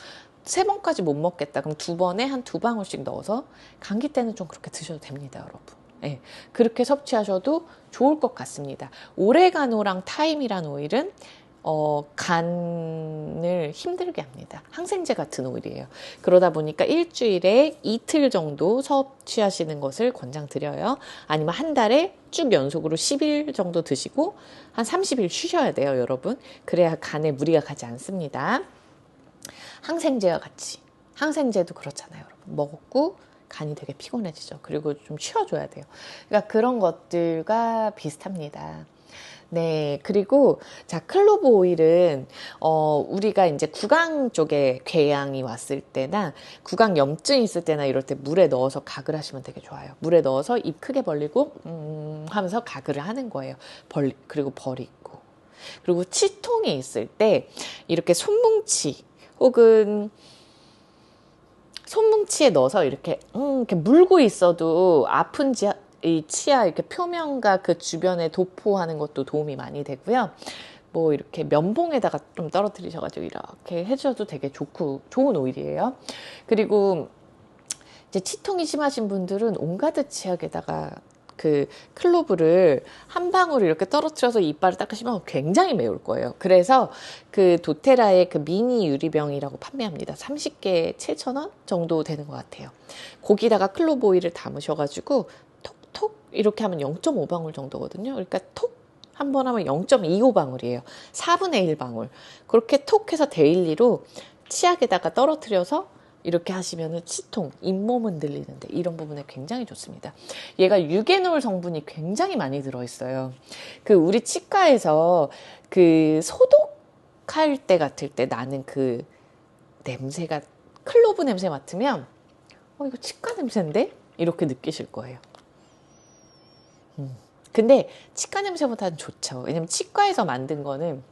세 번까지 못 먹겠다. 그럼 두 번에 한 두 방울씩 넣어서 감기 때는 좀 그렇게 드셔도 됩니다, 여러분. 네, 그렇게 섭취하셔도 좋을 것 같습니다. 오레가노랑 타임이란 오일은 간을 힘들게 합니다. 항생제 같은 오일이에요. 그러다 보니까 일주일에 이틀 정도 섭취하시는 것을 권장드려요. 아니면 한 달에 쭉 연속으로 10일 정도 드시고 한 30일 쉬셔야 돼요, 여러분. 그래야 간에 무리가 가지 않습니다. 항생제와 같이. 항생제도 그렇잖아요, 여러분. 먹고 간이 되게 피곤해지죠. 그리고 좀 쉬어줘야 돼요. 그러니까 그런 것들과 비슷합니다. 네, 그리고 자 클로브 오일은 우리가 이제 구강 쪽에 궤양이 왔을 때나 구강 염증이 있을 때나 이럴 때 물에 넣어서 가글 하시면 되게 좋아요. 물에 넣어서 입 크게 벌리고 하면서 가글을 하는 거예요. 그리고 버리고 그리고 치통이 있을 때 이렇게 손뭉치 혹은 손뭉치에 넣어서 이렇게 물고 있어도 아픈 이 치아 이렇게 표면과 그 주변에 도포하는 것도 도움이 많이 되고요. 뭐 이렇게 면봉에다가 좀 떨어뜨리셔가지고 이렇게 해주셔도 되게 좋은 오일이에요. 그리고 이제 치통이 심하신 분들은 온가드 치약에다가 그 클로브를 한 방울 이렇게 떨어뜨려서 이빨을 닦으시면 굉장히 매울 거예요. 그래서 그 도테라의 그 미니 유리병이라고 판매합니다. 30개에 7,000원 정도 되는 것 같아요. 거기다가 클로브 오일을 담으셔가지고 톡톡 이렇게 하면 0.5방울 정도거든요. 그러니까 톡 한 번 하면 0.25방울이에요. 4분의 1방울. 그렇게 톡 해서 데일리로 치약에다가 떨어뜨려서 이렇게 하시면은 치통, 잇몸 흔들리는데 이런 부분에 굉장히 좋습니다. 얘가 유게놀 성분이 굉장히 많이 들어있어요. 그 우리 치과에서 그 소독할 때 같을 때 나는 그 냄새가 클로브 냄새 맡으면 이거 치과 냄새인데? 이렇게 느끼실 거예요. 근데 치과 냄새보다는 좋죠. 왜냐면 치과에서 만든 거는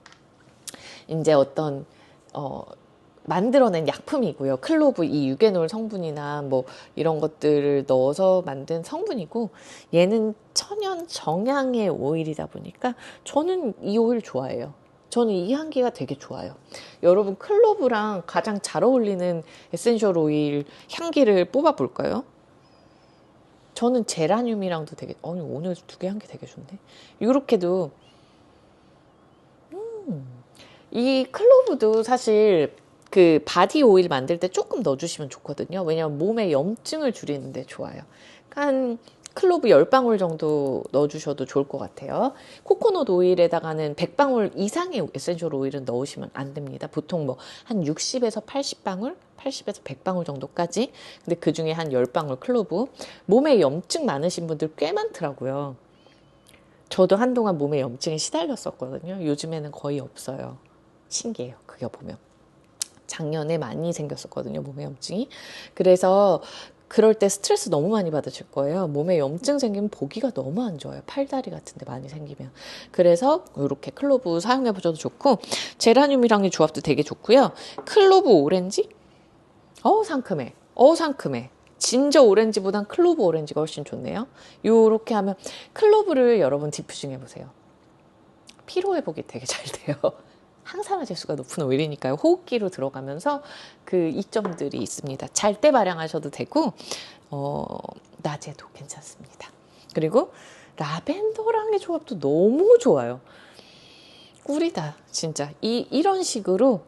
이제 어떤 만들어낸 약품이고요. 클로브 이 유게놀 성분이나 뭐 이런 것들을 넣어서 만든 성분이고, 얘는 천연 정향의 오일이다 보니까 저는 이 오일 좋아해요. 저는 이 향기가 되게 좋아요. 여러분 클로브랑 가장 잘 어울리는 에센셜 오일 향기를 뽑아 볼까요? 저는 제라늄이랑도 되게, 오늘 두 개 향기 되게 좋네. 이렇게도 이 클로브도 사실 그 바디 오일 만들 때 조금 넣어주시면 좋거든요. 왜냐면 몸에 염증을 줄이는데 좋아요. 한 클로브 10방울 정도 넣어주셔도 좋을 것 같아요. 코코넛 오일에다가는 100방울 이상의 에센셜 오일은 넣으시면 안 됩니다. 보통 뭐 한 60에서 80방울? 80에서 100방울 정도까지. 근데 그 중에 한 10방울 클로브. 몸에 염증 많으신 분들 꽤 많더라고요. 저도 한동안 몸에 염증에 시달렸었거든요. 요즘에는 거의 없어요. 신기해요. 그게 보면. 작년에 많이 생겼었거든요. 몸에 염증이. 그래서 그럴 때 스트레스 너무 많이 받으실 거예요. 몸에 염증 생기면 보기가 너무 안 좋아요. 팔다리 같은 데 많이 생기면. 그래서 이렇게 클로브 사용해 보셔도 좋고, 제라늄이랑의 조합도 되게 좋고요. 클로브 오렌지? 상큼해. 상큼해. 진저 오렌지보단 클로브 오렌지가 훨씬 좋네요. 요렇게 하면 클로브를 여러분 디퓨징 해보세요. 피로 회복이 되게 잘 돼요. 항산화 지수가 높은 오일이니까요. 호흡기로 들어가면서 그 이점들이 있습니다. 잘 때 발향하셔도 되고 낮에도 괜찮습니다. 그리고 라벤더랑의 조합도 너무 좋아요. 꿀이다 진짜. 이런 식으로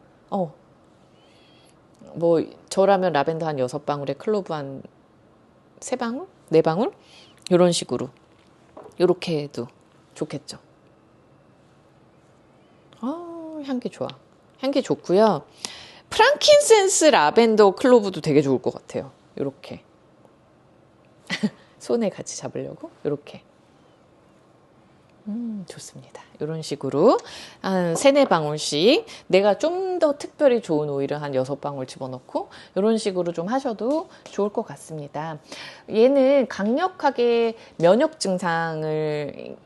뭐 저라면 라벤더 한 6방울에 클로브 한 3방울? 4방울? 이런 식으로 이렇게 해도 좋겠죠. 향기 좋아. 향기 좋고요. 프랑킨센스 라벤더 클로브도 되게 좋을 것 같아요. 이렇게 손에 같이 잡으려고 이렇게 좋습니다. 이런 식으로 한 3-4방울씩 내가 좀 더 특별히 좋은 오일을 한 6방울 집어넣고 이런 식으로 좀 하셔도 좋을 것 같습니다. 얘는 강력하게 면역 증상을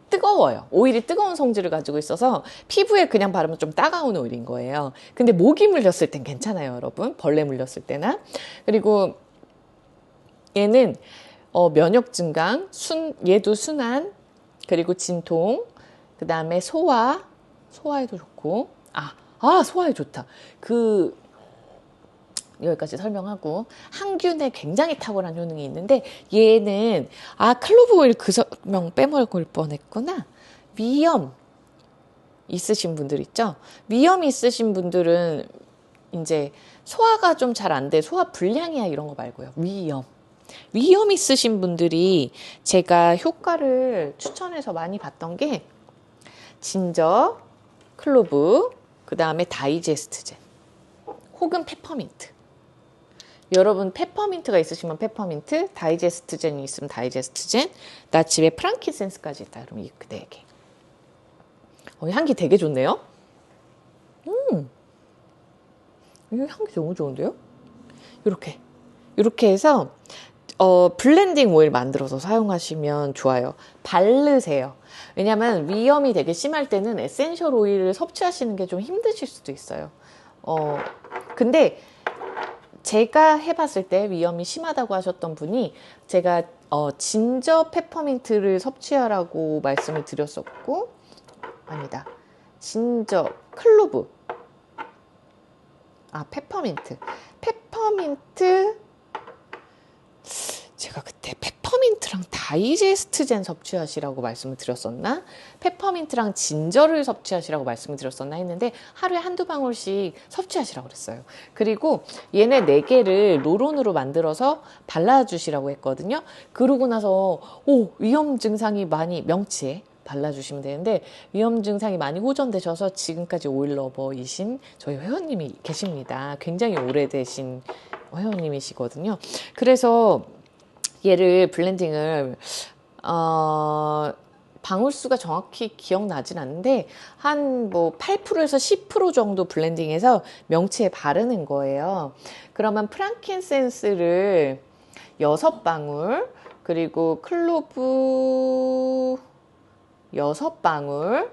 뜨거워요. 오일이 뜨거운 성질을 가지고 있어서 피부에 그냥 바르면 좀 따가운 오일인 거예요. 근데 모기 물렸을 땐 괜찮아요, 여러분. 벌레 물렸을 때나. 그리고 얘는 면역 증강, 얘도 순한, 그리고 진통, 그 다음에 소화에도 좋고, 소화에 좋다. 여기까지 설명하고, 항균에 굉장히 탁월한 효능이 있는데, 얘는 클로브 오일 그 설명 빼먹을 뻔했구나. 위염 있으신 분들 있죠? 위염 있으신 분들은 이제 소화가 좀 잘 안 돼, 소화 불량이야 이런 거 말고요. 위염 있으신 분들이 제가 효과를 추천해서 많이 봤던 게 진저, 클로브, 그 다음에 다이제스트젠 혹은 페퍼민트. 여러분 페퍼민트가 있으시면 페퍼민트, 다이제스트젠이 있으면 다이제스트젠, 나 집에 프랑킨센스까지 있다. 그럼 이 4개. 향기 되게 좋네요. 이 향기 너무 좋은데요? 이렇게 해서 블렌딩 오일 만들어서 사용하시면 좋아요. 바르세요. 왜냐면 위염이 되게 심할 때는 에센셜 오일을 섭취하시는 게 좀 힘드실 수도 있어요. 근데 제가 해봤을 때 위염이 심하다고 하셨던 분이 제가 진저 페퍼민트를 섭취하라고 말씀을 드렸었고, 아니다. 진저 클로브. 페퍼민트. 제가 그때 페퍼민트랑 다이제스트젠 섭취하시라고 말씀을 드렸었나? 페퍼민트랑 진저를 섭취하시라고 말씀을 드렸었나 했는데 하루에 1-2방울씩 섭취하시라고 그랬어요. 그리고 얘네 4개를 롤온으로 만들어서 발라주시라고 했거든요. 그러고 나서 위험 증상이 많이 명치에 발라주시면 되는데 위험 증상이 많이 호전되셔서 지금까지 오일러버이신 저희 회원님이 계십니다. 굉장히 오래되신 회원님이시거든요. 그래서 얘를 블렌딩을 방울수가 정확히 기억나진 않는데 한 뭐 8%에서 10% 정도 블렌딩해서 명치에 바르는 거예요. 그러면 프랑킨센스를 6방울, 그리고 클로브 6방울,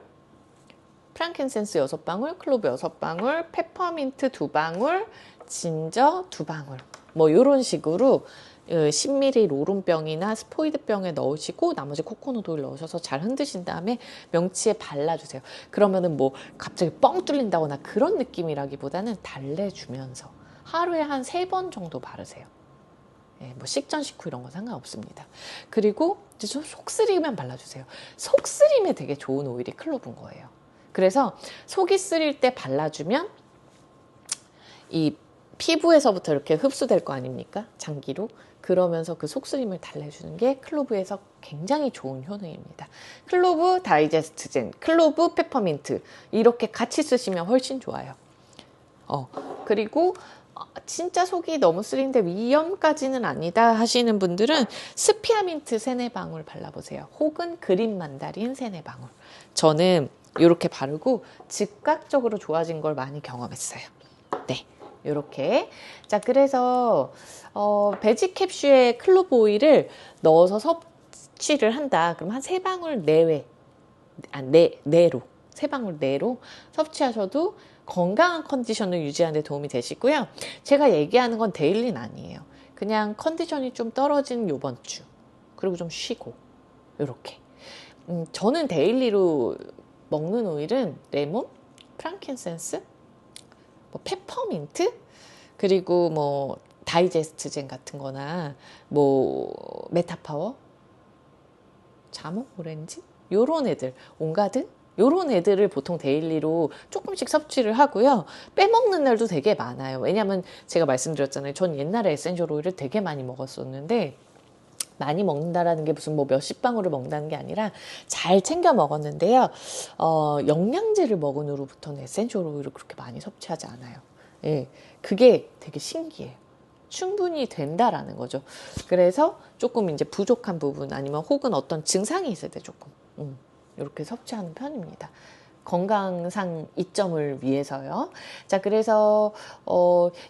프랑킨센스 6방울, 클로브 6방울, 페퍼민트 2방울, 진저 2방울, 뭐 이런 식으로 10ml 로름병이나 스포이드병에 넣으시고 나머지 코코넛 오일 넣으셔서 잘 흔드신 다음에 명치에 발라주세요. 그러면은 뭐 갑자기 뻥 뚫린다거나 그런 느낌이라기보다는 달래주면서 하루에 한 3번 정도 바르세요. 뭐 식전 식후 이런 거 상관없습니다. 그리고 이제 좀 속쓰리면 발라주세요. 속쓰림에 되게 좋은 오일이 클로브인 거예요. 그래서 속이 쓰릴 때 발라주면 이 피부에서부터 이렇게 흡수될 거 아닙니까? 장기로. 그러면서 그 속쓰림을 달래주는 게 클로브에서 굉장히 좋은 효능입니다. 클로브 다이제스트 젠, 클로브 페퍼민트 이렇게 같이 쓰시면 훨씬 좋아요. 그리고 진짜 속이 너무 쓰린데 위염까지는 아니다 하시는 분들은 스피아민트 3-4방울 발라보세요. 혹은 그린 만다린 3-4방울. 저는 이렇게 바르고 즉각적으로 좋아진 걸 많이 경험했어요. 네. 요렇게. 자, 그래서 베지 캡슐에 클로브 오일을 넣어서 섭취를 한다. 그럼 한 3방울 내외, 내로 3방울 내로 섭취하셔도 건강한 컨디션을 유지하는 데 도움이 되시고요. 제가 얘기하는 건 데일리는 아니에요. 그냥 컨디션이 좀 떨어진 요번 주, 그리고 좀 쉬고 요렇게. 저는 데일리로 먹는 오일은 레몬, 프랑킨센스, 뭐 페퍼민트, 그리고 뭐 다이제스트 젠 같은 거나 뭐 메타파워, 자몽, 오렌지 요런 애들, 온가든 요런 애들을 보통 데일리로 조금씩 섭취를 하고요. 빼먹는 날도 되게 많아요. 왜냐면 제가 말씀드렸잖아요. 전 옛날에 에센셜 오일을 되게 많이 먹었었는데, 많이 먹는다라는 게 무슨 뭐 몇십 방울을 먹는다는 게 아니라 잘 챙겨 먹었는데요. 영양제를 먹은 후로부터는 에센셜 오일을 그렇게 많이 섭취하지 않아요. 예, 그게 되게 신기해요. 충분히 된다라는 거죠. 그래서 조금 이제 부족한 부분 아니면 혹은 어떤 증상이 있을 때 조금 이렇게 섭취하는 편입니다. 건강상 이점을 위해서요. 자, 그래서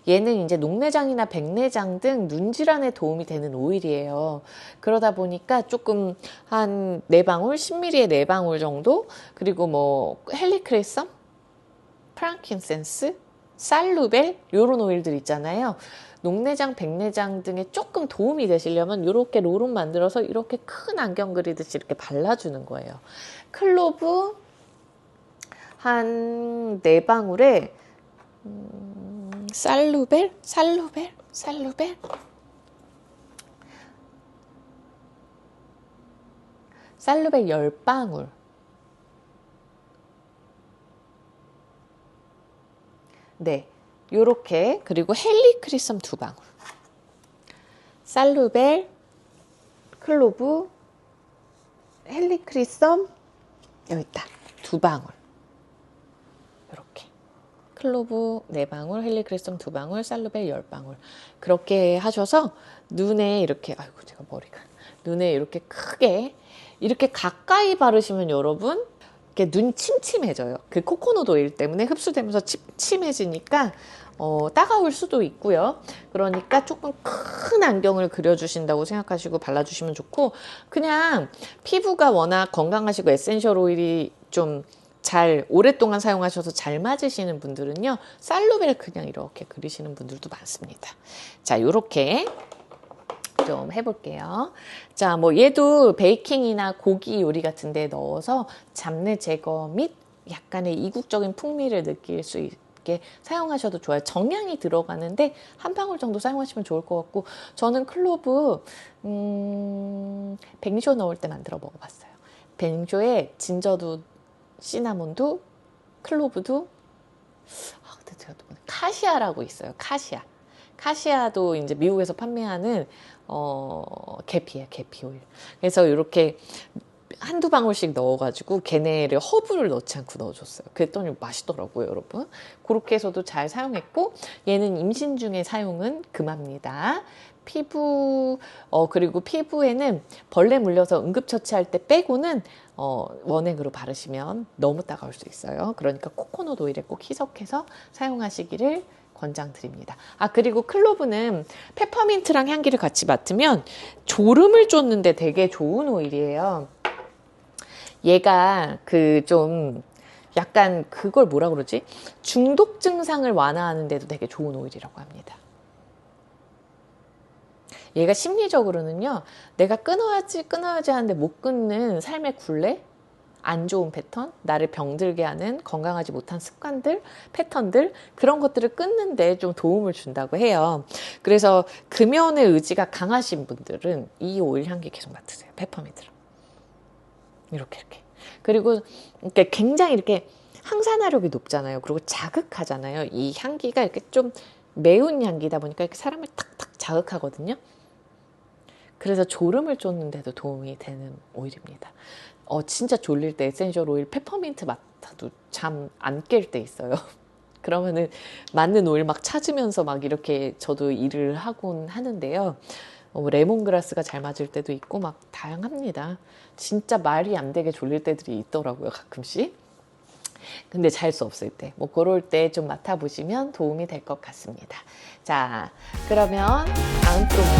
얘는 이제 녹내장이나 백내장 등 눈질환에 도움이 되는 오일이에요. 그러다 보니까 조금 한 4방울, 10ml에 4방울 정도, 그리고 뭐 헬리크레썸, 프랑킨센스, 살루벨 요런 오일들 있잖아요. 녹내장, 백내장 등에 조금 도움이 되시려면 이렇게 롤은 만들어서 이렇게 큰 안경 그리듯이 이렇게 발라주는 거예요. 클로브 한 4방울에 살루벨 살루벨 10방울, 네, 요렇게. 그리고 헬리크리썸 2방울, 살루벨, 클로브, 헬리크리썸 여기 있다 2방울, 이렇게 클로브 4방울, 헬리크리썸 2방울, 살루벨 10방울 그렇게 하셔서 눈에 이렇게, 아이고 제가 머리가, 눈에 이렇게 크게 이렇게 가까이 바르시면 여러분 이렇게 눈 침침해져요. 그 코코넛 오일 때문에 흡수되면서 침침해지니까 따가울 수도 있고요. 그러니까 조금 큰 안경을 그려주신다고 생각하시고 발라주시면 좋고, 그냥 피부가 워낙 건강하시고 에센셜 오일이 좀 잘 오랫동안 사용하셔서 잘 맞으시는 분들은요, 살루벨 그냥 이렇게 그리시는 분들도 많습니다. 자, 요렇게 좀 해볼게요. 자, 뭐 얘도 베이킹이나 고기 요리 같은 데 넣어서 잡내 제거 및 약간의 이국적인 풍미를 느낄 수 있게 사용하셔도 좋아요. 정향이 들어가는데 한 방울 정도 사용하시면 좋을 것 같고, 저는 클로브 뱅쇼 넣을 때 만들어 먹어봤어요. 뱅쇼에 진저도 시나몬도 클로브도, 근데 제가 또 카시아라고 있어요. 카시아도 이제 미국에서 판매하는 계피예요. 계피 오일. 그래서 이렇게 한두 방울씩 넣어가지고 걔네를 허브를 넣지 않고 넣어줬어요. 그랬더니 맛있더라고요, 여러분. 그렇게 해서도 잘 사용했고, 얘는 임신 중에 사용은 금합니다. 그리고 피부에는 벌레 물려서 응급처치할 때 빼고는 원액으로 바르시면 너무 따가울 수 있어요. 그러니까 코코넛 오일에 꼭 희석해서 사용하시기를 권장드립니다. 그리고 클로브는 페퍼민트랑 향기를 같이 맡으면 졸음을 쫓는데 되게 좋은 오일이에요. 얘가 좀 약간 그걸 뭐라 그러지? 중독 증상을 완화하는 데도 되게 좋은 오일이라고 합니다. 얘가 심리적으로는요, 내가 끊어야지 하는데 못 끊는 삶의 굴레, 안 좋은 패턴, 나를 병들게 하는 건강하지 못한 습관들, 패턴들, 그런 것들을 끊는데 좀 도움을 준다고 해요. 그래서 금연의 의지가 강하신 분들은 이 오일 향기 계속 맡으세요. 페퍼민트로. 이렇게. 그리고 이렇게 굉장히 이렇게 항산화력이 높잖아요. 그리고 자극하잖아요. 이 향기가 이렇게 좀 매운 향기다 보니까 이렇게 사람을 탁탁 자극하거든요. 그래서 졸음을 쫓는데도 도움이 되는 오일입니다. 진짜 졸릴 때 에센셜 오일 페퍼민트 맡아도 잠 안 깰 때 있어요. 그러면은 맞는 오일 막 찾으면서 막 이렇게 저도 일을 하곤 하는데요. 레몬그라스가 잘 맞을 때도 있고 막 다양합니다. 진짜 말이 안 되게 졸릴 때들이 있더라고요, 가끔씩. 근데 잘 수 없을 때, 그럴 때 좀 맡아보시면 도움이 될 것 같습니다. 자, 그러면 다음 프로그램